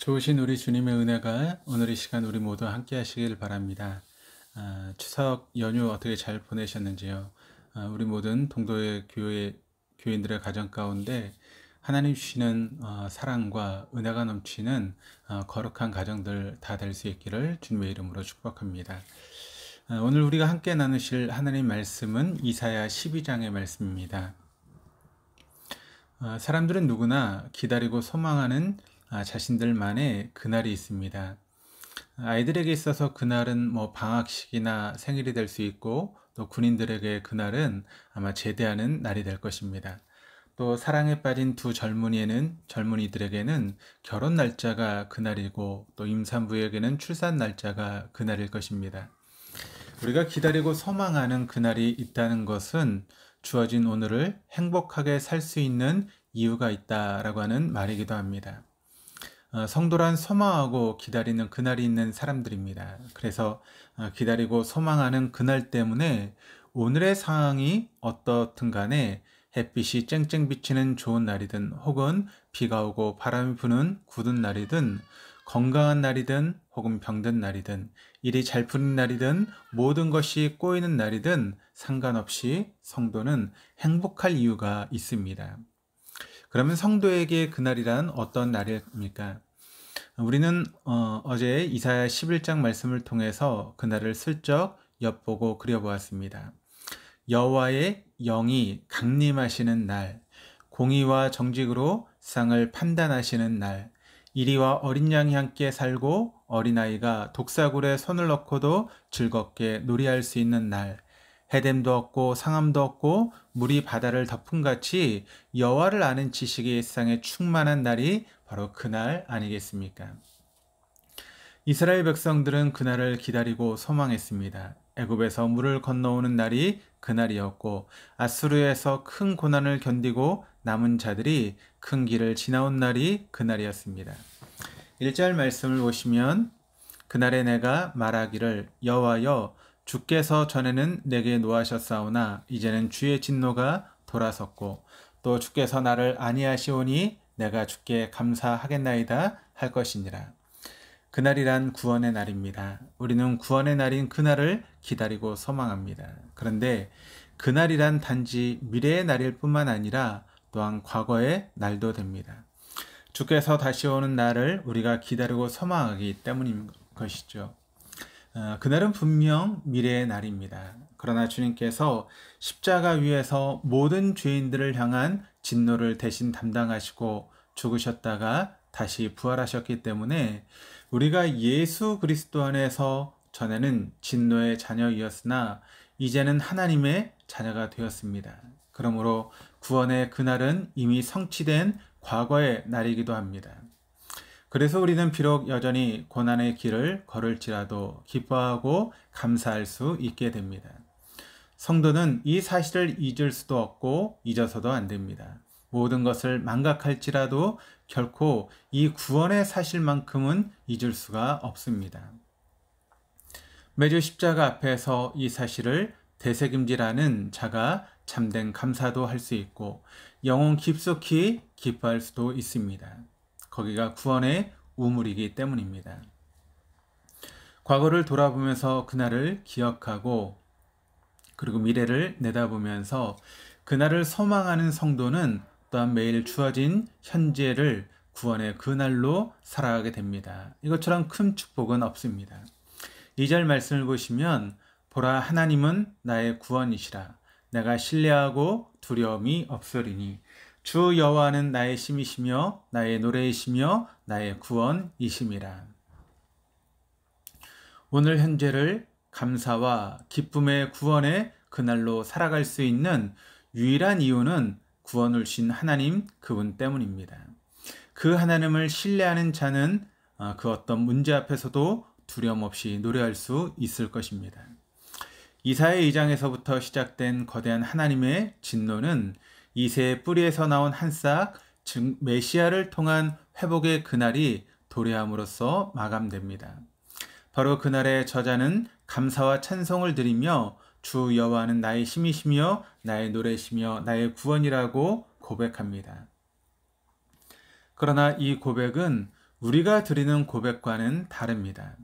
좋으신 우리 주님의 은혜가 오늘 이 시간 우리 모두 함께 하시길 바랍니다. 추석 연휴 어떻게 잘 보내셨는지요? 우리 모든 동도의 교인들의 가정 가운데 하나님 주시는 사랑과 은혜가 넘치는 거룩한 가정들 다 될 수 있기를 주님의 이름으로 축복합니다. 오늘 우리가 함께 나누실 하나님 말씀은 이사야 12장의 말씀입니다. 사람들은 누구나 기다리고 소망하는 자신들만의 그날이 있습니다. 아이들에게 있어서 그날은 방학식이나 생일이 될 수 있고, 또 군인들에게 그날은 아마 제대하는 날이 될 것입니다. 또 사랑에 빠진 두 젊은이들에게는 결혼 날짜가 그날이고, 또 임산부에게는 출산 날짜가 그날일 것입니다. 우리가 기다리고 소망하는 그날이 있다는 것은 주어진 오늘을 행복하게 살 수 있는 이유가 있다라고 하는 말이기도 합니다. 성도란 소망하고 기다리는 그날이 있는 사람들입니다. 그래서 기다리고 소망하는 그날 때문에 오늘의 상황이 어떻든 간에 햇빛이 쨍쨍 비치는 좋은 날이든, 혹은 비가 오고 바람이 부는 굳은 날이든, 건강한 날이든 혹은 병든 날이든, 일이 잘 풀린 날이든 모든 것이 꼬이는 날이든 상관없이 성도는 행복할 이유가 있습니다. 그러면 성도에게 그날이란 어떤 날입니까? 우리는 어제 이사야 11장 말씀을 통해서 그날을 슬쩍 엿보고 그려보았습니다. 여호와의 영이 강림하시는 날, 공의와 정직으로 세상을 판단하시는 날, 이리와 어린 양이 함께 살고 어린아이가 독사굴에 손을 넣고도 즐겁게 놀이할 수 있는 날, 해됨도 없고 상함도 없고 물이 바다를 덮음같이 여호와를 아는 지식이 세상에 충만한 날이 바로 그날 아니겠습니까? 이스라엘 백성들은 그날을 기다리고 소망했습니다. 애굽에서 물을 건너오는 날이 그날이었고, 아수르에서 큰 고난을 견디고 남은 자들이 큰 길을 지나온 날이 그날이었습니다. 1절 말씀을 보시면, 그날에 내가 말하기를 여호와여, 주께서 전에는 내게 노하셨사오나 이제는 주의 진노가 돌아섰고, 또 주께서 나를 아니하시오니 내가 주께 감사하겠나이다 할 것이니라. 그날이란 구원의 날입니다. 우리는 구원의 날인 그날을 기다리고 소망합니다. 그런데 그날이란 단지 미래의 날일 뿐만 아니라 또한 과거의 날도 됩니다. 주께서 다시 오는 날을 우리가 기다리고 소망하기 때문인 것이죠. 그날은 분명 미래의 날입니다. 그러나 주님께서 십자가 위에서 모든 죄인들을 향한 진노를 대신 담당하시고 죽으셨다가 다시 부활하셨기 때문에 우리가 예수 그리스도 안에서 전에는 진노의 자녀이었으나 이제는 하나님의 자녀가 되었습니다. 그러므로 구원의 그날은 이미 성취된 과거의 날이기도 합니다. 그래서 우리는 비록 여전히 고난의 길을 걸을지라도 기뻐하고 감사할 수 있게 됩니다. 성도는 이 사실을 잊을 수도 없고 잊어서도 안 됩니다. 모든 것을 망각할지라도 결코 이 구원의 사실만큼은 잊을 수가 없습니다. 매주 십자가 앞에서 이 사실을 되새김질하는 자가 참된 감사도 할 수 있고 영혼 깊숙이 기뻐할 수도 있습니다. 거기가 구원의 우물이기 때문입니다. 과거를 돌아보면서 그날을 기억하고, 그리고 미래를 내다보면서 그날을 소망하는 성도는 또한 매일 주어진 현재를 구원의 그날로 살아가게 됩니다. 이것처럼 큰 축복은 없습니다. 2절 말씀을 보시면, 보라 하나님은 나의 구원이시라. 내가 신뢰하고 두려움이 없으리니 주 여호와는 나의 힘이시며 나의 노래이시며 나의 구원이심이라. 오늘 현재를 감사와 기쁨의 구원의 그날로 살아갈 수 있는 유일한 이유는 구원을 주신 하나님 그분 때문입니다. 그 하나님을 신뢰하는 자는 그 어떤 문제 앞에서도 두려움 없이 노래할 수 있을 것입니다. 이사야 2장에서부터 시작된 거대한 하나님의 진노는 이새의 뿌리에서 나온 한 싹, 즉 메시아를 통한 회복의 그날이 도래함으로써 마감됩니다. 바로 그날의 저자는 감사와 찬송을 드리며 주 여호와는 나의 힘이시며 나의 노래시며 나의 구원이라고 고백합니다. 그러나 이 고백은 우리가 드리는 고백과는 다릅니다.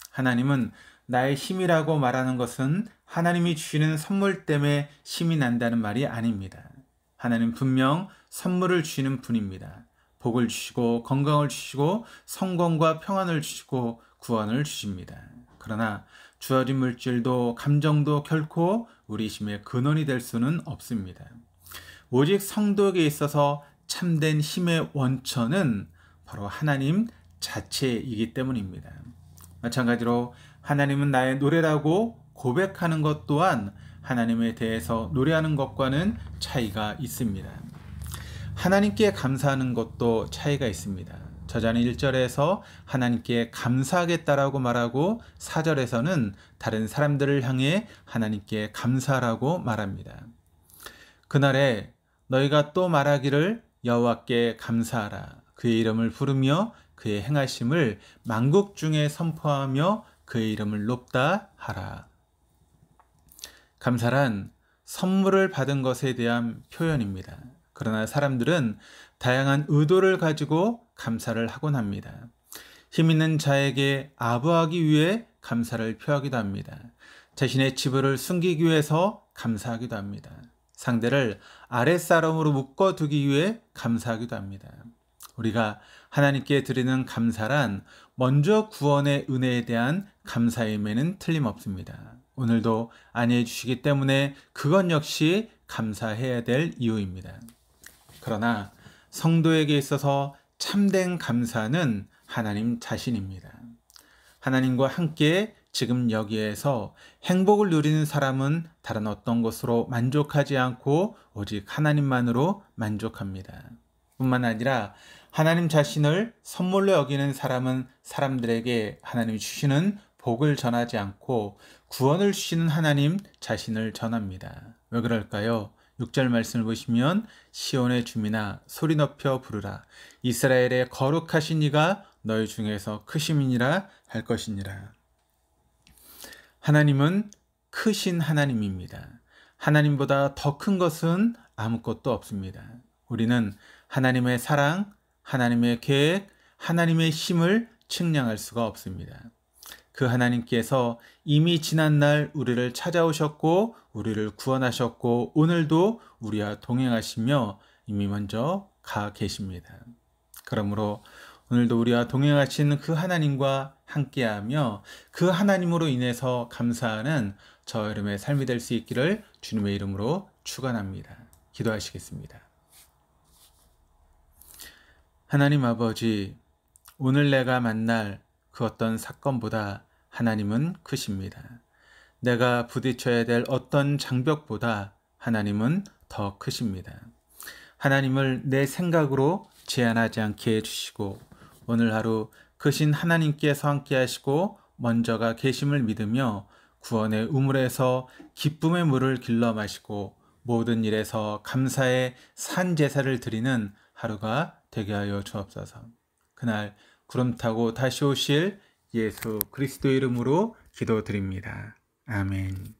하나님은 나의 힘이라고 말하는 것은 하나님이 주시는 선물 때문에 힘이 난다는 말이 아닙니다. 하나님 분명 선물을 주시는 분입니다. 복을 주시고 건강을 주시고 성공과 평안을 주시고 구원을 주십니다. 그러나 주어진 물질도 감정도 결코 우리 힘의 근원이 될 수는 없습니다. 오직 성도에게 있어서 참된 힘의 원천은 바로 하나님 자체이기 때문입니다. 마찬가지로 하나님은 나의 노래라고 고백하는 것 또한 하나님에 대해서 노래하는 것과는 차이가 있습니다. 하나님께 감사하는 것도 차이가 있습니다. 저자는 1절에서 하나님께 감사하겠다라고 말하고 4절에서는 다른 사람들을 향해 하나님께 감사하라고 말합니다. 그날에 너희가 또 말하기를 여호와께 감사하라. 그의 이름을 부르며 그의 행하심을 만국 중에 선포하며 그의 이름을 높다 하라. 감사란 선물을 받은 것에 대한 표현입니다. 그러나 사람들은 다양한 의도를 가지고 감사를 하곤 합니다. 힘 있는 자에게 아부하기 위해 감사를 표하기도 합니다. 자신의 지불을 숨기기 위해서 감사하기도 합니다. 상대를 아랫사람으로 묶어두기 위해 감사하기도 합니다. 우리가 하나님께 드리는 감사란 먼저 구원의 은혜에 대한 감사임에는 틀림없습니다. 오늘도 안위해 주시기 때문에 그것 역시 감사해야 될 이유입니다. 그러나 성도에게 있어서 참된 감사는 하나님 자신입니다. 하나님과 함께 지금 여기에서 행복을 누리는 사람은 다른 어떤 것으로 만족하지 않고 오직 하나님만으로 만족합니다. 뿐만 아니라 하나님 자신을 선물로 여기는 사람은 사람들에게 하나님이 주시는 복을 전하지 않고 구원을 주시는 하나님 자신을 전합니다. 왜 그럴까요? 6절 말씀을 보시면 시온의 주민아 소리 높여 부르라. 이스라엘의 거룩하신 이가 너희 중에서 크심이니라 할 것이니라. 하나님은 크신 하나님입니다. 하나님보다 더 큰 것은 아무것도 없습니다. 우리는 하나님의 사랑, 하나님의 계획, 하나님의 힘을 측량할 수가 없습니다. 그 하나님께서 이미 지난날 우리를 찾아오셨고 우리를 구원하셨고 오늘도 우리와 동행하시며 이미 먼저 가 계십니다. 그러므로 오늘도 우리와 동행하시는 그 하나님과 함께하며 그 하나님으로 인해서 감사하는 저 여러분의 삶이 될 수 있기를 주님의 이름으로 축원합니다. 기도하시겠습니다. 하나님 아버지, 오늘 내가 만날 그 어떤 사건보다 하나님은 크십니다. 내가 부딪혀야 될 어떤 장벽보다 하나님은 더 크십니다. 하나님을 내 생각으로 제한하지 않게 해주시고 오늘 하루 크신 하나님께서 함께 하시고 먼저가 계심을 믿으며 구원의 우물에서 기쁨의 물을 길러 마시고 모든 일에서 감사의 산 제사를 드리는 하루가 되게 하여 주옵소서. 그날 구름 타고 다시 오실 예수 그리스도 이름으로 기도드립니다. 아멘.